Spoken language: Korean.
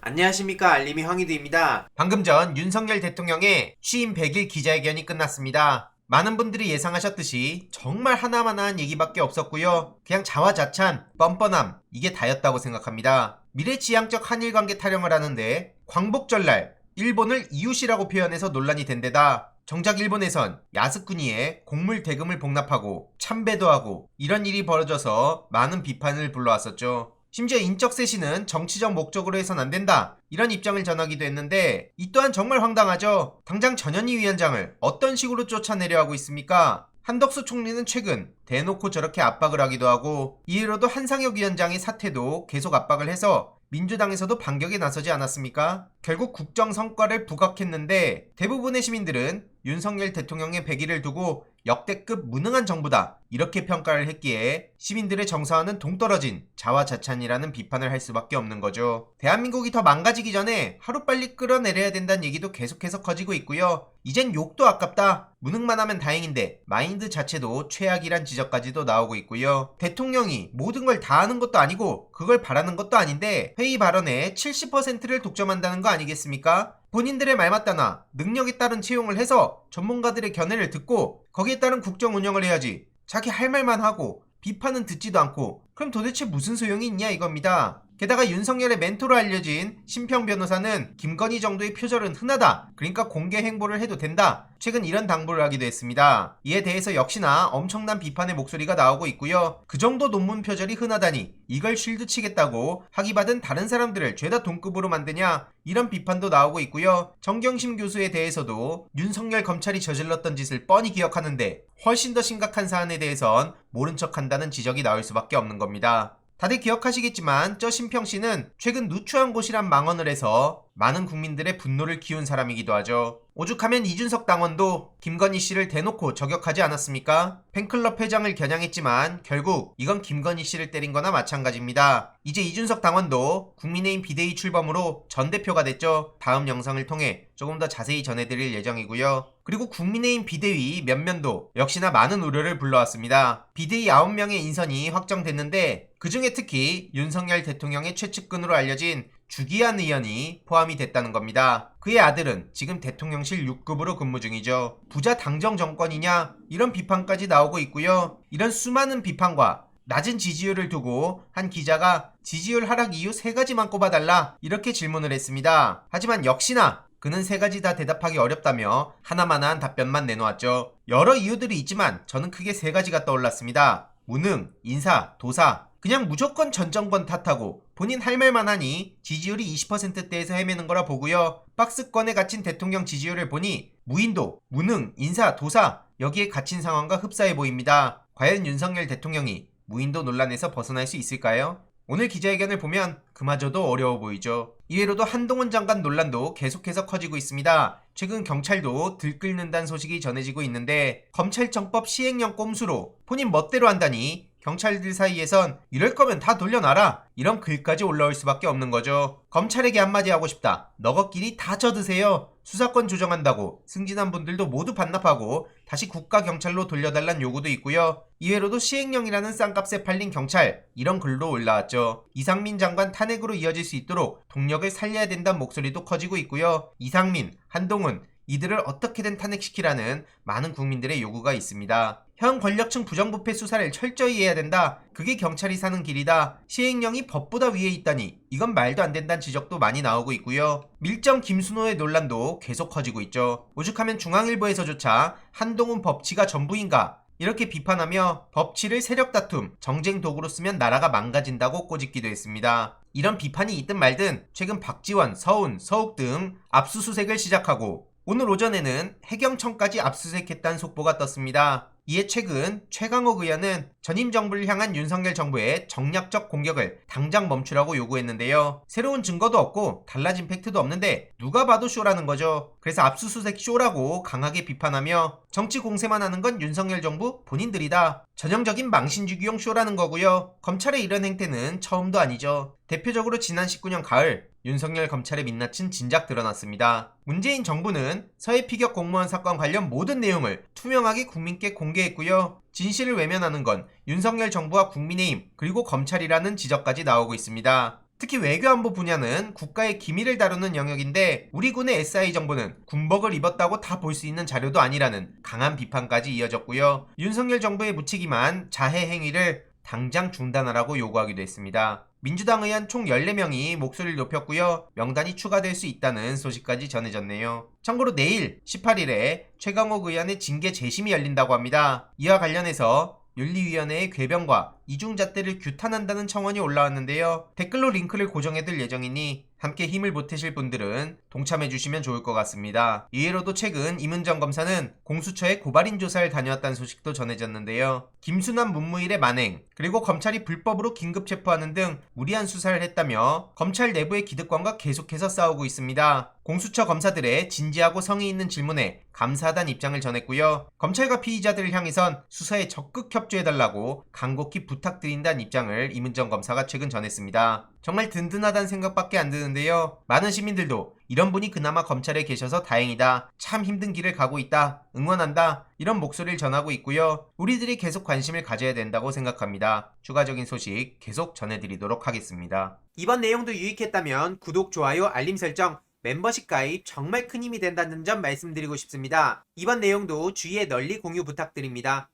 안녕하십니까, 알림이 황희두입니다. 방금 전 윤석열 대통령의 취임 100일 기자회견이 끝났습니다. 많은 분들이 예상하셨듯이 정말 하나만한 얘기밖에 없었고요. 그냥 자화자찬, 뻔뻔함, 이게 다였다고 생각합니다. 미래지향적 한일관계 타령을 하는데 광복절날 일본을 이웃이라고 표현해서 논란이 된 데다 정작 일본에선 야스쿠니에 곡물 대금을 복납하고 참배도 하고 이런 일이 벌어져서 많은 비판을 불러왔었죠. 심지어 인적쇄신은 정치적 목적으로 해선 안 된다, 이런 입장을 전하기도 했는데 이 또한 정말 황당하죠. 당장 전현희 위원장을 어떤 식으로 쫓아내려 하고 있습니까? 한덕수 총리는 최근 대놓고 저렇게 압박을 하기도 하고, 이후로도 한상혁 위원장의 사퇴도 계속 압박을 해서 민주당에서도 반격에 나서지 않았습니까? 결국 국정 성과를 부각했는데 대부분의 시민들은 윤석열 대통령의 100일을 두고 역대급 무능한 정부다, 이렇게 평가를 했기에 시민들의 정서와는 동떨어진 자화자찬이라는 비판을 할 수밖에 없는 거죠. 대한민국이 더 망가지기 전에 하루빨리 끌어내려야 된다는 얘기도 계속해서 커지고 있고요. 이젠 욕도 아깝다, 무능만 하면 다행인데 마인드 자체도 최악이란 지적까지도 나오고 있고요. 대통령이 모든 걸 다 하는 것도 아니고 그걸 바라는 것도 아닌데 회의 발언의 70%를 독점한다는 거 아니겠습니까? 본인들의 말 맞다나 능력에 따른 채용을 해서 전문가들의 견해를 듣고 거기에 따른 국정 운영을 해야지, 자기 할 말만 하고 비판은 듣지도 않고 그럼 도대체 무슨 소용이 있냐 이겁니다. 게다가 윤석열의 멘토로 알려진 심평 변호사는 김건희 정도의 표절은 흔하다, 그러니까 공개 행보를 해도 된다, 최근 이런 당부를 하기도 했습니다. 이에 대해서 역시나 엄청난 비판의 목소리가 나오고 있고요. 그 정도 논문 표절이 흔하다니 이걸 쉴드 치겠다고 학위 받은 다른 사람들을 죄다 동급으로 만드냐, 이런 비판도 나오고 있고요. 정경심 교수에 대해서도 윤석열 검찰이 저질렀던 짓을 뻔히 기억하는데 훨씬 더 심각한 사안에 대해선 모른 척한다는 지적이 나올 수밖에 없는 겁니다. 다들 기억하시겠지만 저 심평씨는 최근 누추한 곳이란 망언을 해서 많은 국민들의 분노를 키운 사람이기도 하죠. 오죽하면 이준석 당원도 김건희 씨를 대놓고 저격하지 않았습니까? 팬클럽 회장을 겨냥했지만 결국 이건 김건희 씨를 때린 거나 마찬가지입니다. 이제 이준석 당원도 국민의힘 비대위 출범으로 전 대표가 됐죠. 다음 영상을 통해 조금 더 자세히 전해드릴 예정이고요. 그리고 국민의힘 비대위 면면도 역시나 많은 우려를 불러왔습니다. 비대위 9명의 인선이 확정됐는데 그 중에 특히 윤석열 대통령의 최측근으로 알려진 주기한 의원이 포함이 됐다는 겁니다. 그의 아들은 지금 대통령실 6급으로 근무 중이죠. 부자 당정 정권이냐, 이런 비판까지 나오고 있고요. 이런 수많은 비판과 낮은 지지율을 두고 한 기자가 지지율 하락 이유 3가지만 꼽아달라, 이렇게 질문을 했습니다. 하지만 역시나 그는 3가지 다 대답하기 어렵다며 하나만한 답변만 내놓았죠. 여러 이유들이 있지만 저는 크게 3가지가 떠올랐습니다. 무능, 인사, 도사. 그냥 무조건 전 정권 탓하고 본인 할 말만 하니 지지율이 20%대에서 헤매는 거라 보고요. 박스권에 갇힌 대통령 지지율을 보니 무인도, 무능, 인사, 도사, 여기에 갇힌 상황과 흡사해 보입니다. 과연 윤석열 대통령이 무인도 논란에서 벗어날 수 있을까요? 오늘 기자회견을 보면 그마저도 어려워 보이죠. 이외로도 한동훈 장관 논란도 계속해서 커지고 있습니다. 최근 경찰도 들끓는다는 소식이 전해지고 있는데 검찰청법 시행령 꼼수로 본인 멋대로 한다니 경찰들 사이에선 이럴 거면 다 돌려놔라, 이런 글까지 올라올 수밖에 없는 거죠. 검찰에게 한마디 하고 싶다. 너거끼리 다 져드세요. 수사권 조정한다고 승진한 분들도 모두 반납하고 다시 국가경찰로 돌려달란 요구도 있고요. 이외로도 시행령이라는 싼값에 팔린 경찰, 이런 글도 올라왔죠. 이상민 장관 탄핵으로 이어질 수 있도록 동력을 살려야 된다는 목소리도 커지고 있고요. 이상민, 한동훈, 이들을 어떻게든 탄핵시키라는 많은 국민들의 요구가 있습니다. 현 권력층 부정부패 수사를 철저히 해야 된다. 그게 경찰이 사는 길이다. 시행령이 법보다 위에 있다니 이건 말도 안 된다는 지적도 많이 나오고 있고요. 밀정 김순호의 논란도 계속 커지고 있죠. 오죽하면 중앙일보에서조차 한동훈 법치가 전부인가, 이렇게 비판하며 법치를 세력 다툼, 정쟁 도구로 쓰면 나라가 망가진다고 꼬집기도 했습니다. 이런 비판이 있든 말든 최근 박지원, 서훈, 서욱 등 압수수색을 시작하고 오늘 오전에는 해경청까지 압수수색했다는 속보가 떴습니다. 이에 최근 최강욱 의원은 전임 정부를 향한 윤석열 정부의 정략적 공격을 당장 멈추라고 요구했는데요. 새로운 증거도 없고 달라진 팩트도 없는데 누가 봐도 쇼라는 거죠. 그래서 압수수색 쇼라고 강하게 비판하며 정치 공세만 하는 건 윤석열 정부 본인들이다, 전형적인 망신주기용 쇼라는 거고요. 검찰의 이런 행태는 처음도 아니죠. 대표적으로 지난 19년 가을 윤석열 검찰의 민낯은 진작 드러났습니다. 문재인 정부는 서해 피격 공무원 사건 관련 모든 내용을 투명하게 국민께 공개했고요. 진실을 외면하는 건 윤석열 정부와 국민의힘 그리고 검찰이라는 지적까지 나오고 있습니다. 특히 외교안보 분야는 국가의 기밀을 다루는 영역인데 우리 군의 SI 정보는 군복을 입었다고 다 볼 수 있는 자료도 아니라는 강한 비판까지 이어졌고요. 윤석열 정부의 무책임한 자해 행위를 당장 중단하라고 요구하기도 했습니다. 민주당 의원 총 14명이 목소리를 높였고요. 명단이 추가될 수 있다는 소식까지 전해졌네요. 참고로 내일 18일에 최강욱 의원의 징계 재심이 열린다고 합니다. 이와 관련해서 윤리위원회의 궤변과 이중잣대를 규탄한다는 청원이 올라왔는데요. 댓글로 링크를 고정해둘 예정이니 함께 힘을 보태실 분들은 동참해주시면 좋을 것 같습니다. 이외로도 최근 임은정 검사는 공수처에 고발인 조사를 다녀왔다는 소식도 전해졌는데요. 김순환 문무일의 만행, 그리고 검찰이 불법으로 긴급 체포하는 등 무리한 수사를 했다며 검찰 내부의 기득권과 계속해서 싸우고 있습니다. 공수처 검사들의 진지하고 성의 있는 질문에 감사하다는 입장을 전했고요. 검찰과 피의자들을 향해선 수사에 적극 협조해달라고 간곡히 부탁드린다는 입장을 임은정 검사가 최근 전했습니다. 정말 든든하다는 생각밖에 안 드는데요. 많은 시민들도 이런 분이 그나마 검찰에 계셔서 다행이다. 참 힘든 길을 가고 있다. 응원한다. 이런 목소리를 전하고 있고요. 우리들이 계속 관심을 가져야 된다고 생각합니다. 추가적인 소식 계속 전해드리도록 하겠습니다. 이번 내용도 유익했다면 구독, 좋아요, 알림 설정, 멤버십 가입 정말 큰 힘이 된다는 점 말씀드리고 싶습니다. 이번 내용도 주위에 널리 공유 부탁드립니다.